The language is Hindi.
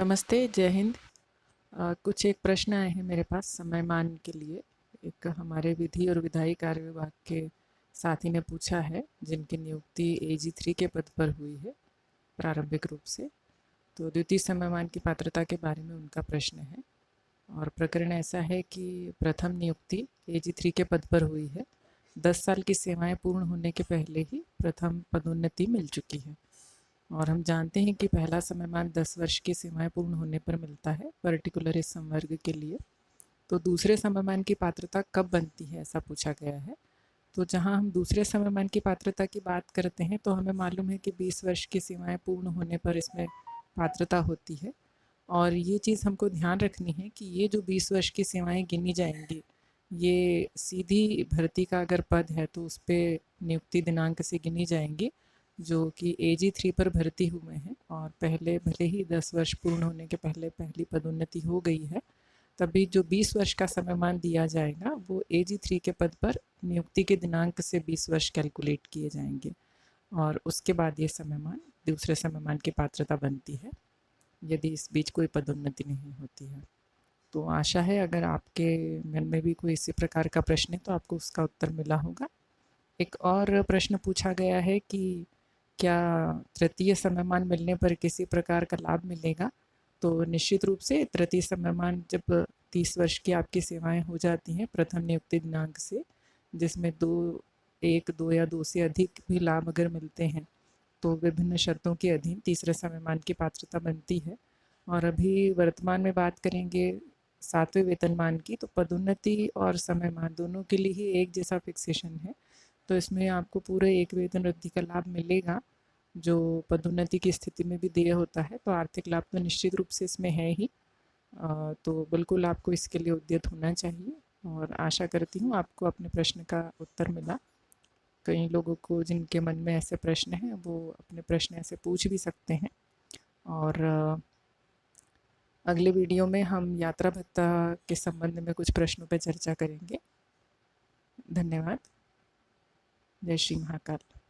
नमस्ते, जय हिंद। कुछ एक प्रश्न आए हैं मेरे पास समयमान के लिए। एक हमारे विधि और विधायी कार्य विभाग के साथी ने पूछा है, जिनकी नियुक्ति AG3 के पद पर हुई है प्रारंभिक रूप से। तो द्वितीय समयमान की पात्रता के बारे में उनका प्रश्न है। और प्रकरण ऐसा है कि प्रथम नियुक्ति AG3 के पद पर हुई है। 10 साल की सेवाएं पूर्ण होने के पहले ही प्रथम पदोन्नति मिल चुकी है। और हम जानते हैं कि पहला समयमान 10 वर्ष की सेवाएं पूर्ण होने पर मिलता है, पर्टिकुलर इस संवर्ग के लिए। तो दूसरे समयमान की पात्रता कब बनती है, ऐसा पूछा गया है। तो जहां हम दूसरे समयमान की पात्रता की बात करते हैं, तो हमें मालूम है कि 20 वर्ष की सेवाएं पूर्ण होने पर इसमें पात्रता होती है। और ये चीज़ हमको ध्यान रखनी है कि ये जो 20 वर्ष की सेवाएं गिनी जाएंगी, ये सीधी भर्ती का अगर पद है तो उस पर नियुक्ति दिनांक से गिनी जाएंगी, जो कि AG3 पर भर्ती हुए हैं और पहले भले ही 10 वर्ष पूर्ण होने के पहले पहली पदोन्नति हो गई है, तभी जो 20 वर्ष का समयमान दिया जाएगा वो AG3 के पद पर नियुक्ति के दिनांक से 20 वर्ष कैलकुलेट किए जाएंगे। और उसके बाद ये समयमान दूसरे समयमान की पात्रता बनती है, यदि इस बीच कोई पदोन्नति नहीं होती है। तो आशा है अगर आपके मन में भी कोई इसी प्रकार का प्रश्न है तो आपको उसका उत्तर मिला होगा। एक और प्रश्न पूछा गया है कि क्या तृतीय समयमान मिलने पर किसी प्रकार का लाभ मिलेगा? तो निश्चित रूप से तृतीय समयमान जब 30 वर्ष की आपकी सेवाएं हो जाती हैं प्रथम नियुक्ति दिनांक से, जिसमें 1, 2 या 2 से अधिक भी लाभ अगर मिलते हैं, तो विभिन्न शर्तों के अधीन तीसरे समयमान की पात्रता बनती है। और अभी वर्तमान में बात करेंगे 7वें वेतनमान की, तो पदोन्नति और समयमान दोनों के लिए ही एक जैसा फिक्सेशन है। तो इसमें आपको पूरे एक वेतन वृद्धि का लाभ मिलेगा, जो पदोन्नति की स्थिति में भी देय होता है। तो आर्थिक लाभ तो निश्चित रूप से इसमें है ही। तो बिल्कुल आपको इसके लिए उद्यत होना चाहिए। और आशा करती हूँ आपको अपने प्रश्न का उत्तर मिला। कई लोगों को जिनके मन में ऐसे प्रश्न हैं वो अपने प्रश्न ऐसे पूछ भी सकते हैं। और अगले वीडियो में हम यात्रा भत्ता के संबंध में कुछ प्रश्नों पर चर्चा करेंगे। धन्यवाद। जय श्री महाकाल।